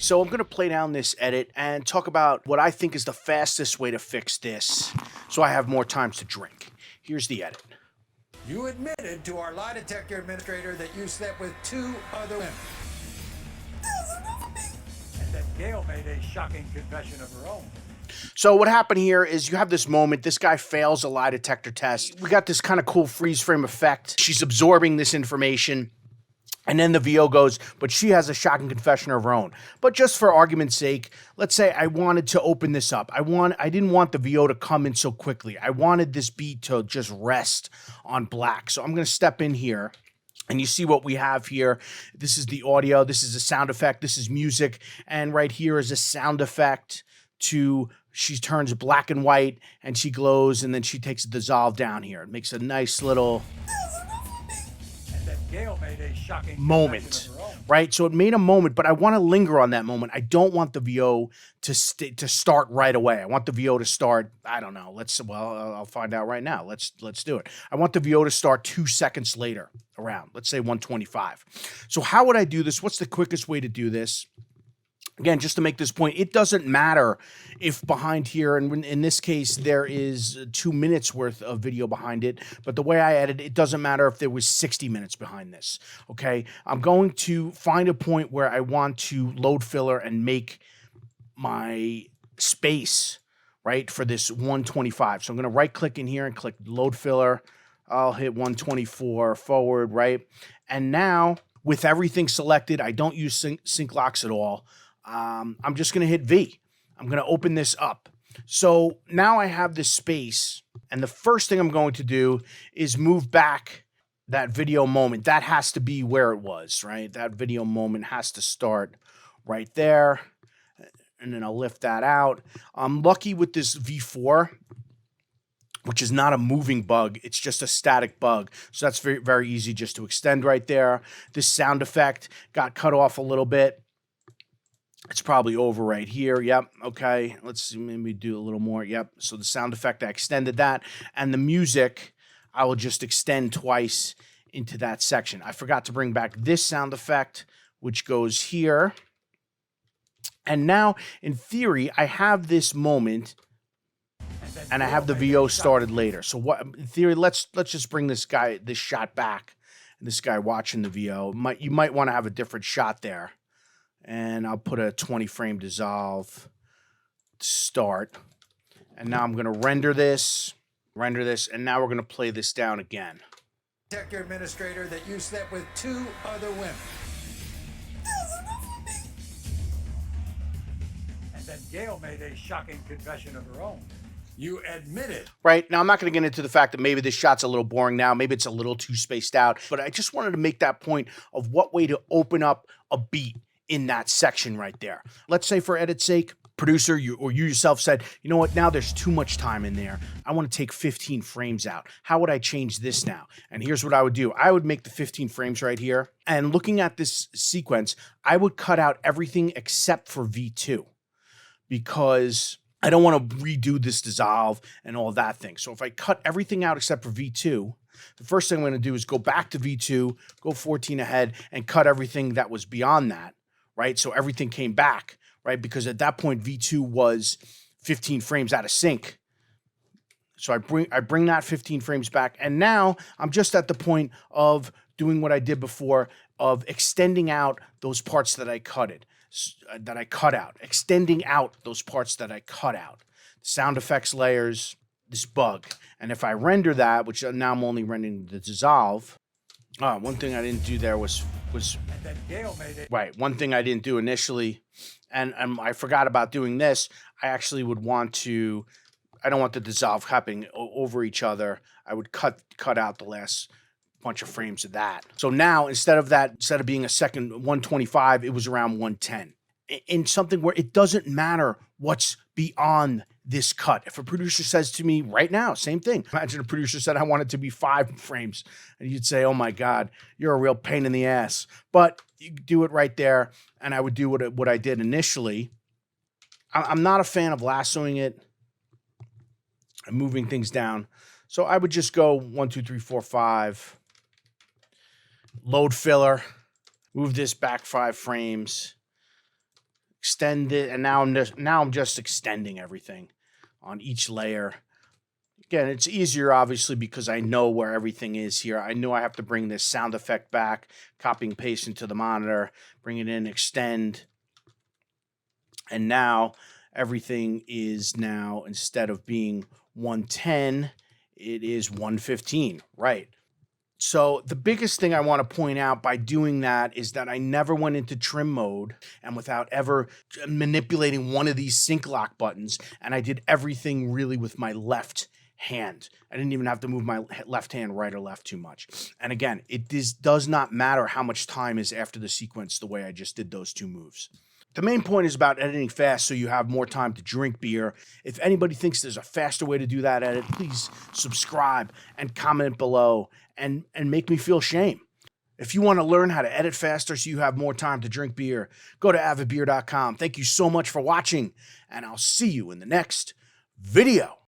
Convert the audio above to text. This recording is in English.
So I'm going to play down this edit and talk about what I think is the fastest way to fix this so I have more time to drink. Here's the edit. You admitted to our lie detector administrator that you slept with 2 other women. And that Gail made a shocking confession of her own. So what happened here is you have this moment. This guy fails a lie detector test. We got this kind of cool freeze frame effect. She's absorbing this information. And then the VO goes, but she has a shocking confession of her own. But just for argument's sake, let's say I wanted to open this up. I didn't want the VO to come in so quickly. I wanted this beat to just rest on black. So I'm going to step in here. And you see what we have here. This is the audio. This is a sound effect. This is music. And right here is a sound effect to she turns black and white and she glows. And then she takes a dissolve down here. It makes a nice little Gail made a shocking moment, right? So it made a moment, but I want to linger on that moment. I don't want the VO to start right away. I want the VO to start, I don't know. I'll find out right now. Let's do it. I want the VO to start 2 seconds later around, let's say 125. So how would I do this? What's the quickest way to do this? Again, just to make this point, it doesn't matter if behind here, and in this case, there is 2 minutes worth of video behind it, but the way I edit it doesn't matter if there was 60 minutes behind this, okay? I'm going to find a point where I want to load filler and make my space, right, for this 125. So I'm going to right-click in here and click load filler. I'll hit 124 forward, right? And now, with everything selected, I don't use sync locks at all. I'm just going to hit V. I'm going to open this up. So now I have this space, and the first thing I'm going to do is move back that video moment. That has to be where it was, right? That video moment has to start right there, and then I'll lift that out. I'm lucky with this V4, which is not a moving bug. It's just a static bug. So that's very, very easy just to extend right there. This sound effect got cut off a little bit. It's probably over right here. Yep. Okay. Let's see. Maybe do a little more. Yep. So the sound effect, I extended that. And the music, I will just extend twice into that section. I forgot to bring back this sound effect, which goes here. And now, in theory, I have this moment, and I have the VO started later. So what? In theory, let's just bring this shot back. And this guy watching the VO, you might want to have a different shot there. And I'll put a 20 frame dissolve start. And now I'm going to render this, and now we're going to play this down again. Detector administrator that you slept with 2 other women. And then Gail made a shocking confession of her own. You admitted. Right. Now, I'm not going to get into the fact that maybe this shot's a little boring now. Maybe it's a little too spaced out. But I just wanted to make that point of what way to open up a beat in that section right there. Let's say for edit's sake, producer, you yourself said, you know what, now there's too much time in there. I want to take 15 frames out. How would I change this now? And here's what I would do. I would make the 15 frames right here. And looking at this sequence, I would cut out everything except for V2 because I don't want to redo this dissolve and all that thing. So if I cut everything out except for V2, the first thing I'm going to do is go back to V2, go 14 ahead, and cut everything that was beyond that. Right? So everything came back, right? Because at that point, V2 was 15 frames out of sync. So I bring that 15 frames back. And now I'm just at the point of doing what I did before of extending out those parts that I cut out, extending out those parts that I cut out. Sound effects layers, this bug. And if I render that, which now I'm only rendering the dissolve, one thing I didn't do there was and then Gail made it. Right. One thing I didn't do initially, and I forgot about doing this. I actually would want to. I don't want the dissolve happening over each other. I would cut out the last bunch of frames of that. So now instead of being a second 125, it was around 110. In something where it doesn't matter what's beyond this cut. If a producer says to me right now, same thing. Imagine a producer said, I want it to be 5 frames. And you'd say, oh my God, you're a real pain in the ass. But you do it right there. And I would do what I did initially. I'm not a fan of lassoing it and moving things down. So I would just go 1, 2, 3, 4, 5. Load filler. Move this back 5 frames. extend it, and now I'm just extending everything on each layer. Again, it's easier, obviously, because I know where everything is here. I know I have to bring this sound effect back, copy and paste into the monitor, bring it in, extend. And now everything is now, instead of being 110, it is 115, right? So the biggest thing I want to point out by doing that is that I never went into trim mode and without ever manipulating one of these sync lock buttons, and I did everything really with my left hand. I didn't even have to move my left hand right or left too much. And again, does not matter how much time is after the sequence the way I just did those two moves. The main point is about editing fast so you have more time to drink beer. If anybody thinks there's a faster way to do that edit, please subscribe and comment below and make me feel shame. If you want to learn how to edit faster so you have more time to drink beer, go to avidbeer.com. Thank you so much for watching, and I'll see you in the next video.